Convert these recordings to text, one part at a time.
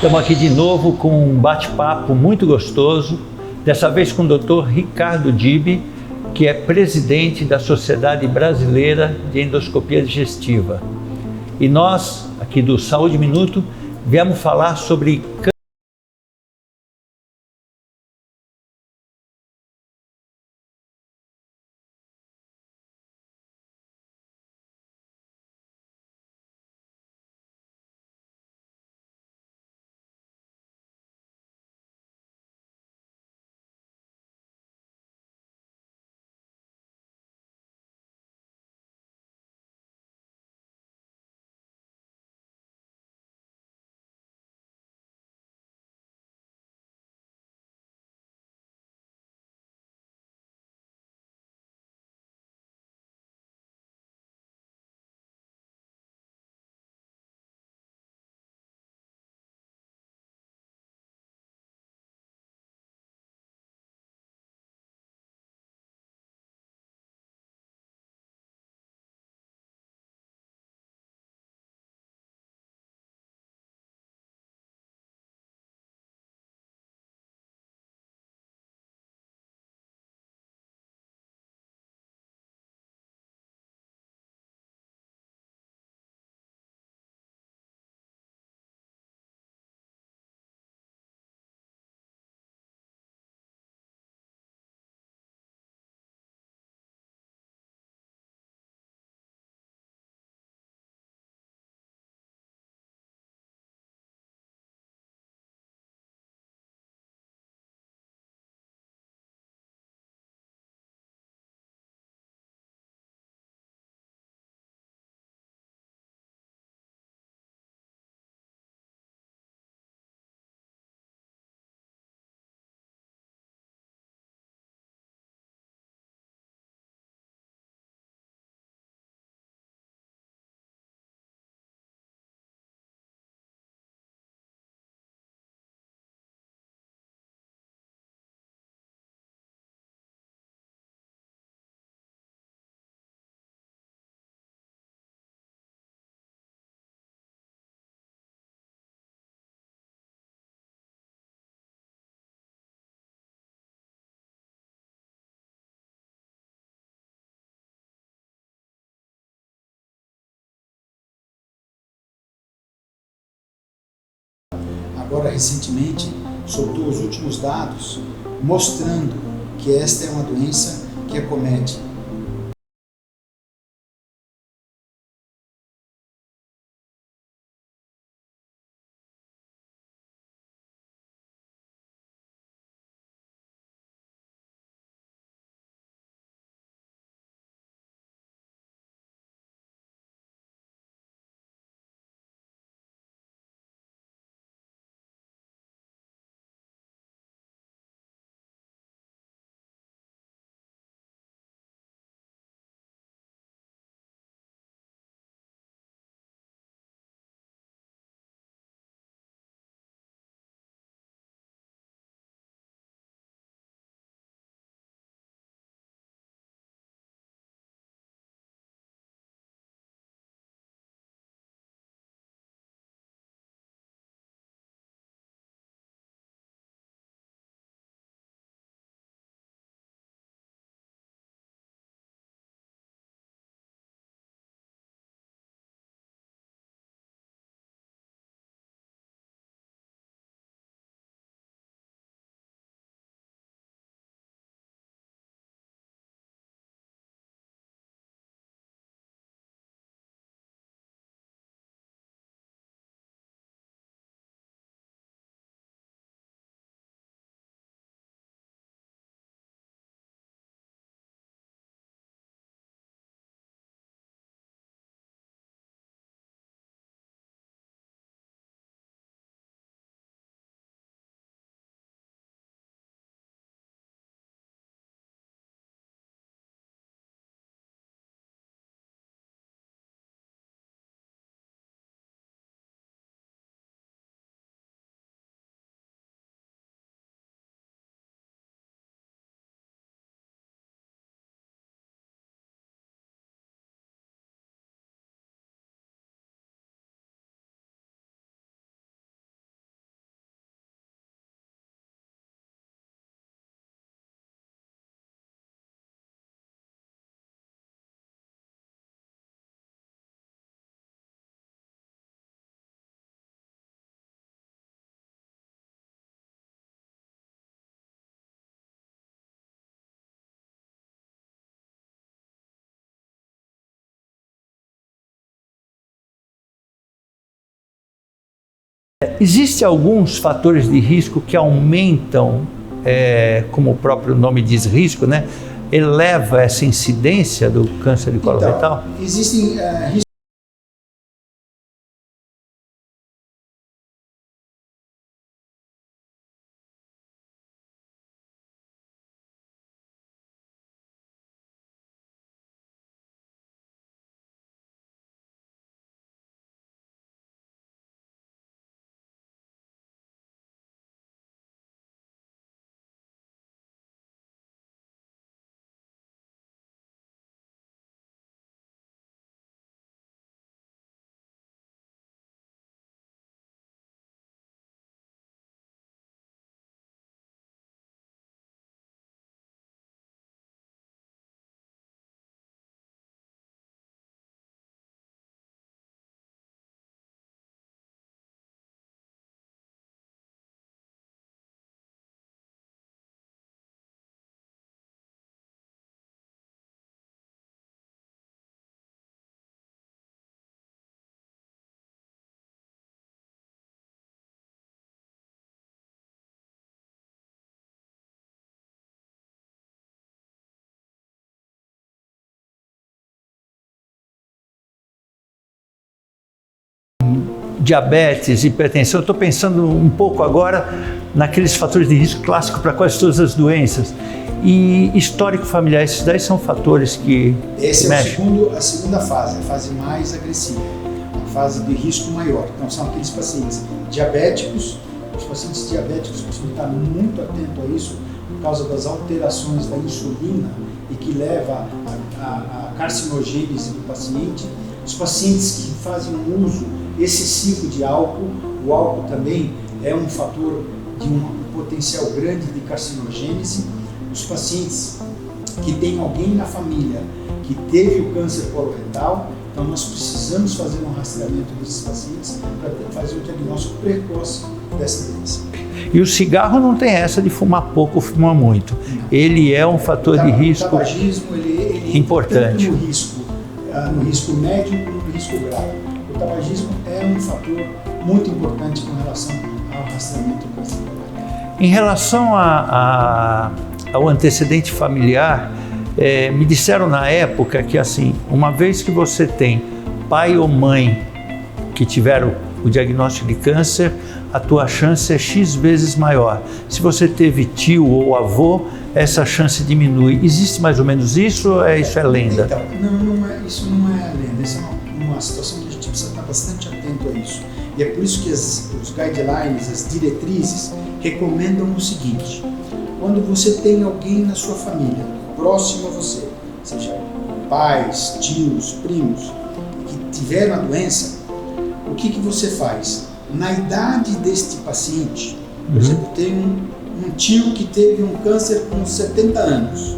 Estamos aqui de novo com um bate-papo muito gostoso, dessa vez com o Dr. Ricardo Dibi, que é presidente da Sociedade Brasileira de Endoscopia Digestiva. E nós, aqui do Saúde Minuto, viemos falar sobre agora recentemente, soltou os últimos dados mostrando que esta é uma doença que acomete Existem alguns fatores de risco que aumentam, como o próprio nome diz, risco, né? Eleva essa incidência do câncer de colo retal? Existem riscos. Diabetes, hipertensão, eu estou pensando um pouco agora naqueles fatores de risco clássicos para quase todas as doenças. E histórico familiar, esses daí são fatores que mexem. A segunda fase, a fase mais agressiva, a fase de risco maior. Então são aqueles pacientes diabéticos. Os pacientes diabéticos precisam estar muito atentos a isso por causa das alterações da insulina e que leva a carcinogênese do paciente. Os pacientes que fazem um uso excessivo de álcool, o álcool também é um fator de um potencial grande de carcinogênese. Os pacientes que têm alguém na família que teve o câncer coloretal, então nós precisamos fazer um rastreamento desses pacientes para fazer o diagnóstico precoce dessa doença. E o cigarro não tem essa de fumar pouco ou fumar muito. Não. Ele é um fator de risco. O tabagismo ele importante. Tanto no risco médio como no risco grave. O tabagismo é um fator muito importante com relação ao rastreamento do câncer coloretal. Em relação ao antecedente familiar, me disseram na época que, assim, uma vez que você tem pai ou mãe que tiveram o diagnóstico de câncer, a tua chance é X vezes maior. Se você teve tio ou avô, essa chance diminui. Existe mais ou menos isso ou isso é lenda? Então, isso não é lenda, isso é uma situação que a gente precisa estar bastante atento a isso. E é por isso que os guidelines, as diretrizes, recomendam o seguinte: quando você tem alguém na sua família, próximo a você, seja pais, tios, primos, que tiveram a doença, o que você faz? Na idade deste paciente, por exemplo, tem um tio que teve um câncer com 70 anos.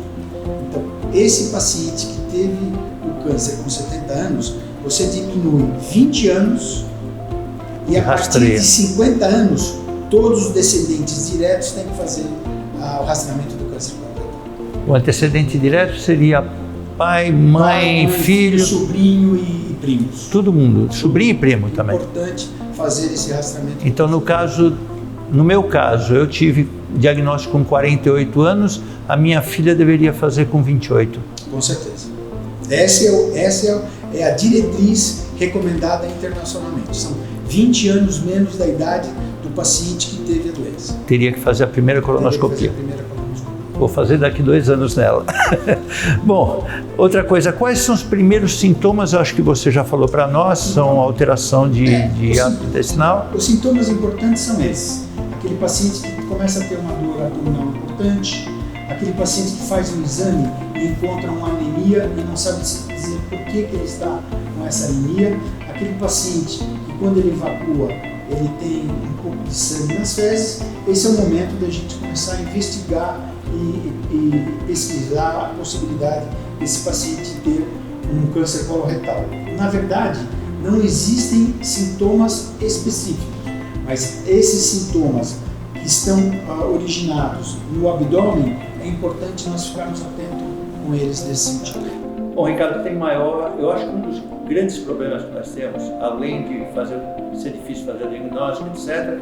Então, esse paciente que teve o câncer com 70 anos, você diminui 20 anos e a partir de 50 anos, todos os descendentes diretos têm que fazer o rastreamento do câncer coloretal. O antecedente direto seria pai, mãe, filho, sobrinho e primos. Todo mundo, sobrinho e primo também. É importante fazer esse rastreamento. Então, no meu caso, eu tive diagnóstico com 48 anos, a minha filha deveria fazer com 28. Com certeza. Essa é a diretriz recomendada internacionalmente. São 20 anos menos da idade do paciente que teve a doença. Teria que fazer a primeira colonoscopia. Vou fazer daqui 2 anos nela. Bom, outra coisa, quais são os primeiros sintomas? Eu acho que você já falou para nós, são alteração de hábito intestinal. Os sintomas importantes são esses. Aquele paciente que começa a ter uma dor abdominal importante, aquele paciente que faz um exame e encontra uma anemia e não sabe dizer por que ele está com essa anemia, aquele paciente que quando ele evacua, ele tem um pouco de sangue nas fezes. Esse é o momento da gente começar a investigar e pesquisar a possibilidade desse paciente ter um câncer coloretal. Na verdade, não existem sintomas específicos, mas esses sintomas que estão originados no abdômen, é importante nós ficarmos atentos com eles nesse sentido. Bom, Ricardo, eu acho que um dos grandes problemas que nós temos, além de ser difícil fazer o diagnóstico, etc.,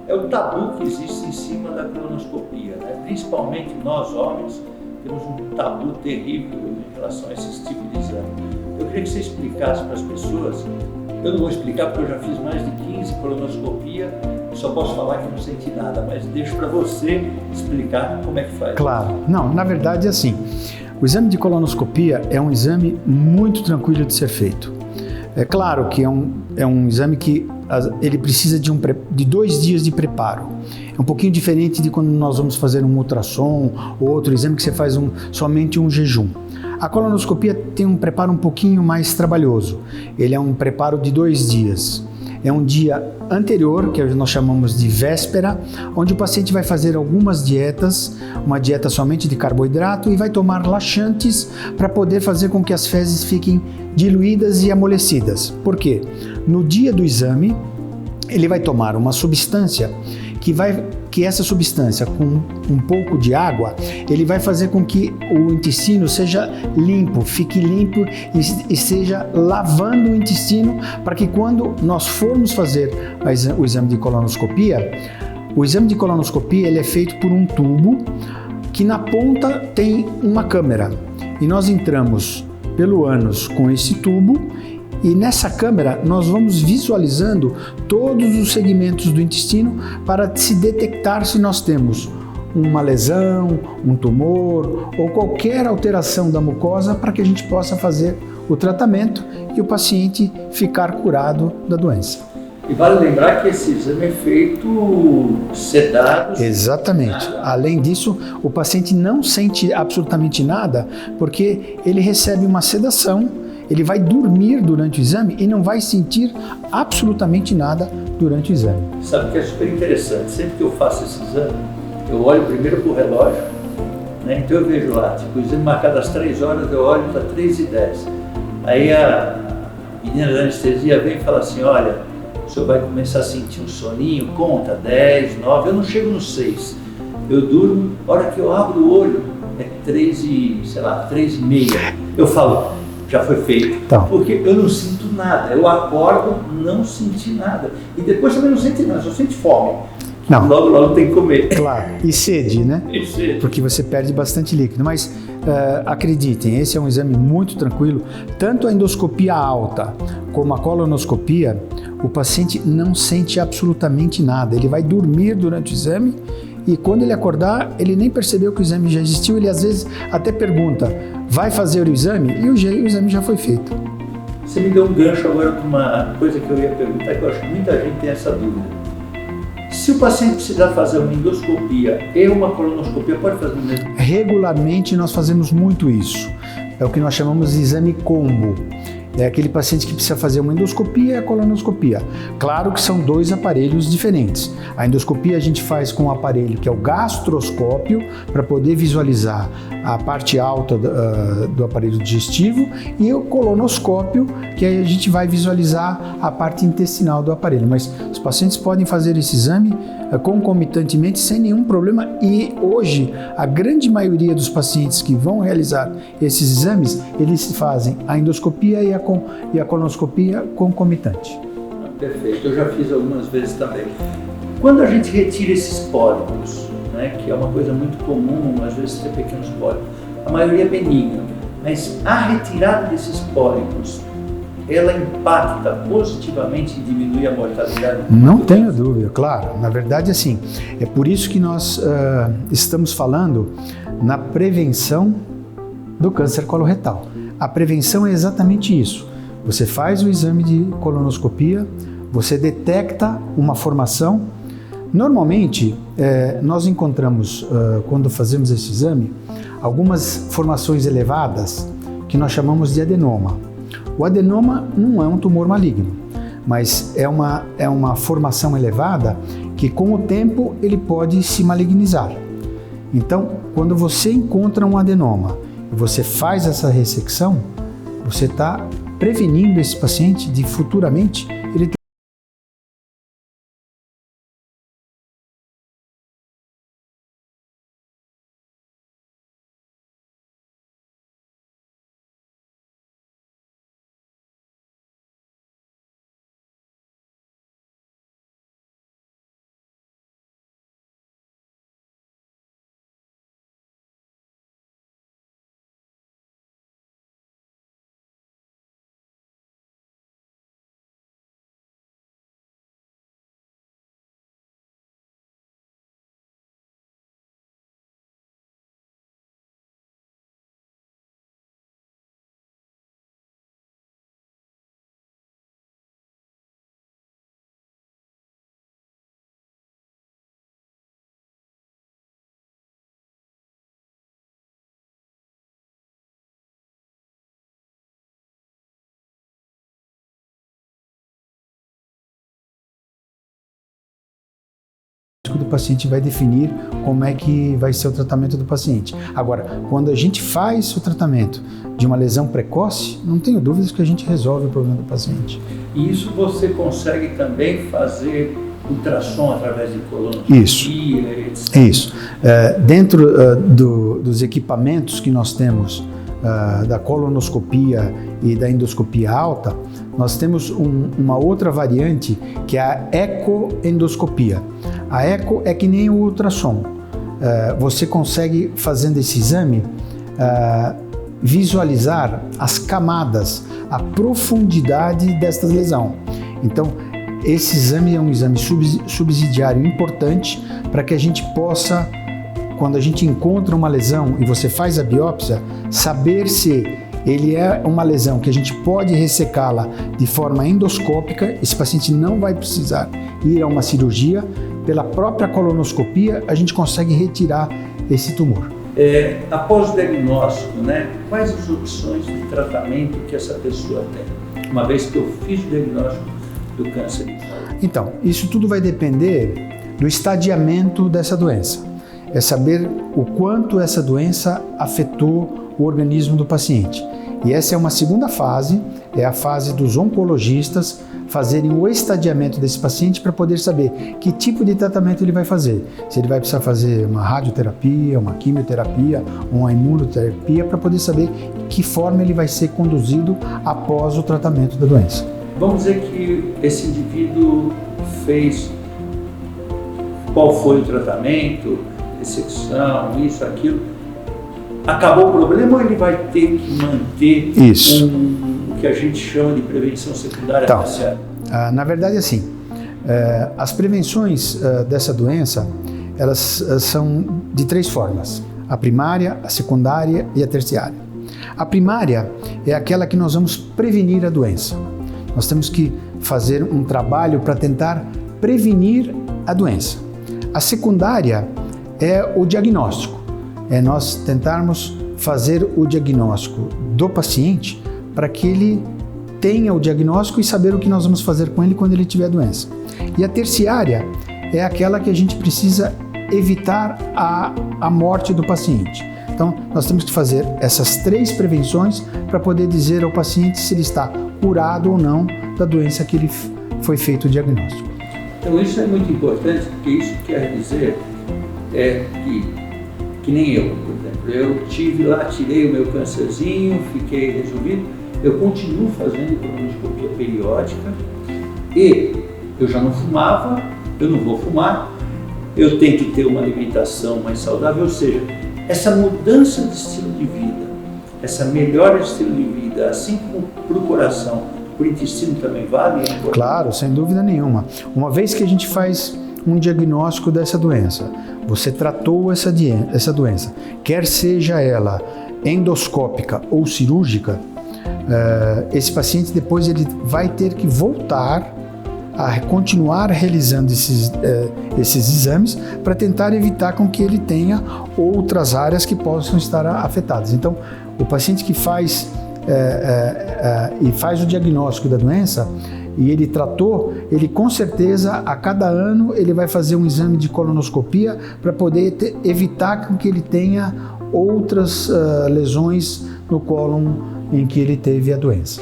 é o tabu que existe em cima da colonoscopia, né? Principalmente nós, homens, temos um tabu terrível em relação a esse tipo de exame. Eu queria que você explicasse para as pessoas. Eu não vou explicar porque eu já fiz mais de 15 colonoscopias, só posso falar que não senti nada, mas deixo para você explicar como é que faz. Claro. Não, na verdade é assim. O exame de colonoscopia é um exame muito tranquilo de ser feito. É claro que é um exame que ele precisa de 2 dias de preparo. É um pouquinho diferente de quando nós vamos fazer um ultrassom ou outro exame que você faz somente um jejum. A colonoscopia tem um preparo um pouquinho mais trabalhoso. Ele é um preparo de 2 dias. É um dia anterior, que nós chamamos de véspera, onde o paciente vai fazer algumas dietas, uma dieta somente de carboidrato e vai tomar laxantes para poder fazer com que as fezes fiquem diluídas e amolecidas. Por quê? No dia do exame, ele vai tomar uma substância que essa substância, com um pouco de água, ele vai fazer com que o intestino seja limpo, fique limpo e seja lavando o intestino para que quando nós formos fazer o exame de colonoscopia, ele é feito por um tubo que na ponta tem uma câmera e nós entramos pelo ânus com esse tubo. E nessa câmera nós vamos visualizando todos os segmentos do intestino para se detectar se nós temos uma lesão, um tumor ou qualquer alteração da mucosa para que a gente possa fazer o tratamento e o paciente ficar curado da doença. E vale lembrar que esse exame é feito sedado. Exatamente. Além disso, o paciente não sente absolutamente nada porque ele recebe uma sedação. Ele vai dormir durante o exame e não vai sentir absolutamente nada durante o exame. Sabe o que é super interessante? Sempre que eu faço esse exame, eu olho primeiro para o relógio, né? Então eu vejo lá, tipo, o exame marcado às 3 horas, eu olho para 3h10. Aí a menina da anestesia vem e fala assim, olha, o senhor vai começar a sentir um soninho, conta 10, 9, eu não chego no 6. Eu durmo, a hora que eu abro o olho, é 3h30. Eu falo, já foi feito, então, porque eu não sinto nada, eu acordo, não senti nada, e depois também não senti nada, só senti fome, não. Logo tem que comer. Claro, e sede, né? E sede. Porque você perde bastante líquido, mas acreditem, esse é um exame muito tranquilo, tanto a endoscopia alta como a colonoscopia, o paciente não sente absolutamente nada, ele vai dormir durante o exame e quando ele acordar, ele nem percebeu que o exame já existiu, ele às vezes até pergunta, vai fazer o exame? E o exame já foi feito. Você me deu um gancho agora para uma coisa que eu ia perguntar, que eu acho que muita gente tem essa dúvida. Se o paciente precisar fazer uma endoscopia e uma colonoscopia, pode fazer o mesmo? Regularmente nós fazemos muito isso. É o que nós chamamos de exame combo. É aquele paciente que precisa fazer uma endoscopia e a colonoscopia. Claro que são 2 aparelhos diferentes. A endoscopia a gente faz com um aparelho que é o gastroscópio, para poder visualizar a parte alta do aparelho digestivo, e o colonoscópio, que aí a gente vai visualizar a parte intestinal do aparelho. Mas os pacientes podem fazer esse exame concomitantemente sem nenhum problema e hoje a grande maioria dos pacientes que vão realizar esses exames, eles fazem a endoscopia e a colonoscopia concomitante. Perfeito, eu já fiz algumas vezes também. Quando a gente retira esses pólipos, né, que é uma coisa muito comum, às vezes ter pequenos pólipos, a maioria é benigna, mas a retirada desses pólipos, ela impacta positivamente e diminui a mortalidade? Não tenho dúvida, claro. Na verdade, assim, é por isso que nós estamos falando na prevenção do câncer coloretal. A prevenção é exatamente isso. Você faz o exame de colonoscopia, você detecta uma formação. Normalmente, nós encontramos, quando fazemos esse exame, algumas formações elevadas que nós chamamos de adenoma. O adenoma não é um tumor maligno, mas é uma formação elevada que com o tempo ele pode se malignizar. Então, quando você encontra um adenoma e você faz essa ressecção, você está prevenindo esse paciente de futuramente ele ter diagnóstico do paciente e vai definir como é que vai ser o tratamento do paciente. Agora, quando a gente faz o tratamento de uma lesão precoce, não tenho dúvidas que a gente resolve o problema do paciente. E isso você consegue também fazer ultrassom através de colonoscopia? Isso. Isso. Dentro dos equipamentos que nós temos da colonoscopia e da endoscopia alta, nós temos uma outra variante que é a ecoendoscopia. A eco é que nem o ultrassom. Você consegue, fazendo esse exame, visualizar as camadas, a profundidade desta lesão. Então, esse exame é um exame subsidiário importante para que a gente possa, quando a gente encontra uma lesão e você faz a biópsia, saber se ele é uma lesão que a gente pode ressecá-la de forma endoscópica. Esse paciente não vai precisar ir a uma cirurgia. Pela própria colonoscopia, a gente consegue retirar esse tumor. Após o diagnóstico, né, quais as opções de tratamento que essa pessoa tem? Uma vez que eu fiz o diagnóstico do câncer. Então, isso tudo vai depender do estadiamento dessa doença. É saber o quanto essa doença afetou o organismo do paciente. E essa é uma segunda fase, é a fase dos oncologistas fazerem o estadiamento desse paciente para poder saber que tipo de tratamento ele vai fazer. Se ele vai precisar fazer uma radioterapia, uma quimioterapia, uma imunoterapia, para poder saber que forma ele vai ser conduzido após o tratamento da doença. Vamos dizer que esse indivíduo fez, qual foi o tratamento, ressecção, isso, aquilo, acabou o problema ou ele vai ter que manter o que a gente chama de prevenção secundária? Então, na verdade, assim, as prevenções dessa doença, elas são de 3 formas: a primária, a secundária e a terciária. A primária é aquela que nós vamos prevenir a doença. Nós temos que fazer um trabalho para tentar prevenir a doença. A secundária é o diagnóstico. É nós tentarmos fazer o diagnóstico do paciente para que ele tenha o diagnóstico e saber o que nós vamos fazer com ele quando ele tiver a doença. E a terciária é aquela que a gente precisa evitar a morte do paciente. Então, nós temos que fazer essas 3 prevenções para poder dizer ao paciente se ele está curado ou não da doença que ele foi feito o diagnóstico. Então, isso é muito importante, porque isso quer dizer que nem eu, por exemplo, eu tive lá, tirei o meu câncerzinho, fiquei resolvido, eu continuo fazendo colonoscopia periódica e eu já não fumava, eu não vou fumar, eu tenho que ter uma alimentação mais saudável, ou seja, essa mudança de estilo de vida, essa melhora de estilo de vida, assim como para o coração, para o intestino também vale? Claro, sem dúvida nenhuma. Uma vez que a gente faz um diagnóstico dessa doença, você tratou essa doença, quer seja ela endoscópica ou cirúrgica, esse paciente depois ele vai ter que voltar a continuar realizando esses exames para tentar evitar com que ele tenha outras áreas que possam estar afetadas. Então, o paciente que faz o diagnóstico da doença e ele tratou, ele com certeza a cada ano ele vai fazer um exame de colonoscopia para poder evitar que ele tenha outras lesões no cólon em que ele teve a doença.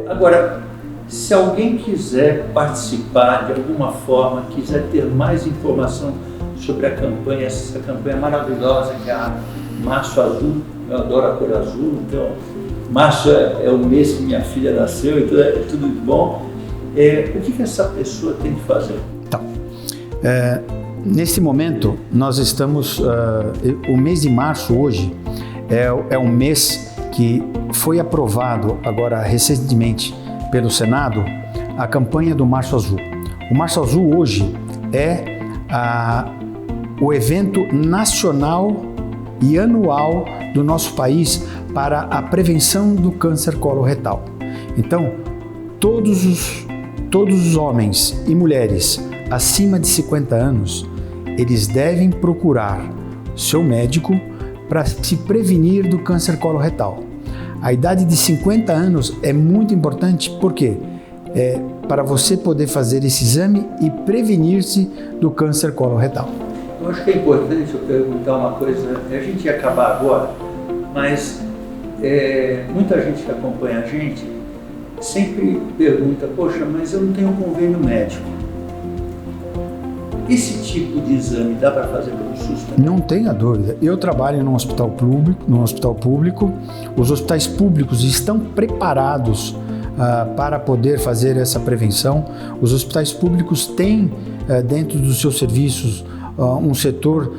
Agora, se alguém quiser participar de alguma forma, quiser ter mais informação sobre a campanha, essa campanha maravilhosa que é a Março Azul, eu adoro a cor azul, então março é o mês que minha filha nasceu, então é tudo de bom. O que essa pessoa tem que fazer? Então, nesse momento, nós estamos, o mês de março hoje é um mês que foi aprovado agora recentemente pelo Senado a campanha do Março Azul. O Março Azul hoje é o evento nacional e anual do nosso país para a prevenção do câncer coloretal. Então, todos os homens e mulheres acima de 50 anos, eles devem procurar seu médico para se prevenir do câncer coloretal. A idade de 50 anos é muito importante porque para você poder fazer esse exame e prevenir-se do câncer coloretal. Eu acho que é importante eu perguntar uma coisa, a gente ia acabar agora, mas muita gente que acompanha a gente sempre pergunta, poxa, mas eu não tenho convênio médico. Esse tipo de exame dá para fazer pelo SUS também? Não tenha dúvida. Eu trabalho num hospital público. Os hospitais públicos estão preparados para poder fazer essa prevenção. Os hospitais públicos têm dentro dos seus serviços um setor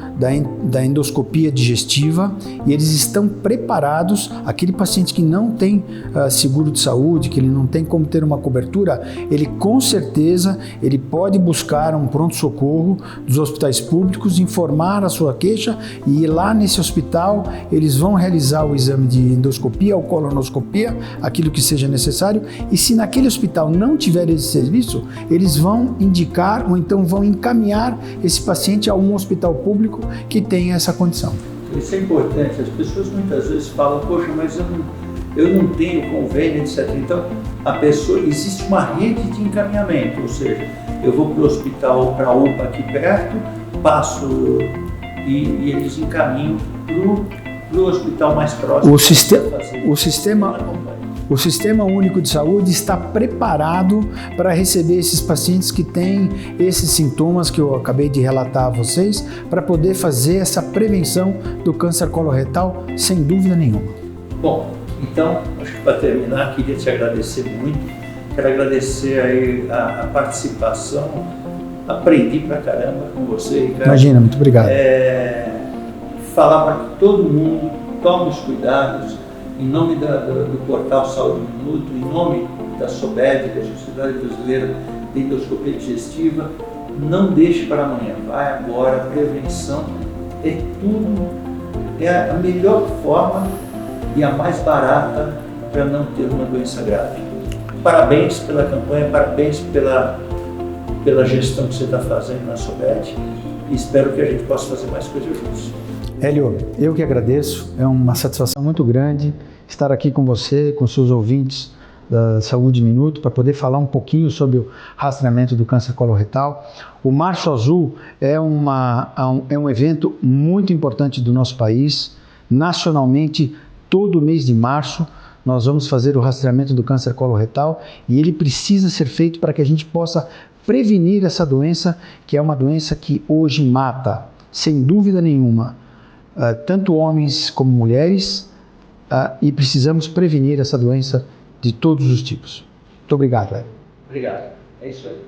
da endoscopia digestiva e eles estão preparados. Aquele paciente que não tem seguro de saúde, que ele não tem como ter uma cobertura, ele com certeza ele pode buscar um pronto-socorro dos hospitais públicos, informar a sua queixa e ir lá nesse hospital, eles vão realizar o exame de endoscopia ou colonoscopia, aquilo que seja necessário, e se naquele hospital não tiver esse serviço, eles vão indicar ou então vão encaminhar esse paciente a um hospital público que tenha essa condição. Isso é importante, as pessoas muitas vezes falam, poxa, mas eu não tenho convênio, etc. Então, existe uma rede de encaminhamento, ou seja, eu vou para o hospital, para a UPA aqui perto, passo e eles encaminham para o hospital mais próximo. O Sistema Único de Saúde está preparado para receber esses pacientes que têm esses sintomas que eu acabei de relatar a vocês, para poder fazer essa prevenção do câncer coloretal, sem dúvida nenhuma. Bom, então, acho que para terminar, queria te agradecer muito. Quero agradecer aí a participação. Aprendi pra caramba com você, Ricardo. Imagina, muito obrigado. Falar para que todo mundo tome os cuidados, em nome do portal Saúde Minuto, em nome da SOBED, da Sociedade Brasileira de Endoscopia Digestiva, não deixe para amanhã, vai agora, prevenção é tudo, é a melhor forma e a mais barata para não ter uma doença grave. Parabéns pela campanha, parabéns pela gestão que você está fazendo na SOBED e espero que a gente possa fazer mais coisas juntos. Hélio, eu que agradeço, é uma satisfação muito grande estar aqui com você, com seus ouvintes da Saúde Minuto, para poder falar um pouquinho sobre o rastreamento do câncer coloretal. O Março Azul é um evento muito importante do nosso país. Nacionalmente, todo mês de março, nós vamos fazer o rastreamento do câncer coloretal e ele precisa ser feito para que a gente possa prevenir essa doença, que é uma doença que hoje mata, sem dúvida nenhuma, tanto homens como mulheres, e precisamos prevenir essa doença de todos os tipos. Muito obrigado, Hélio. Obrigado. É isso aí.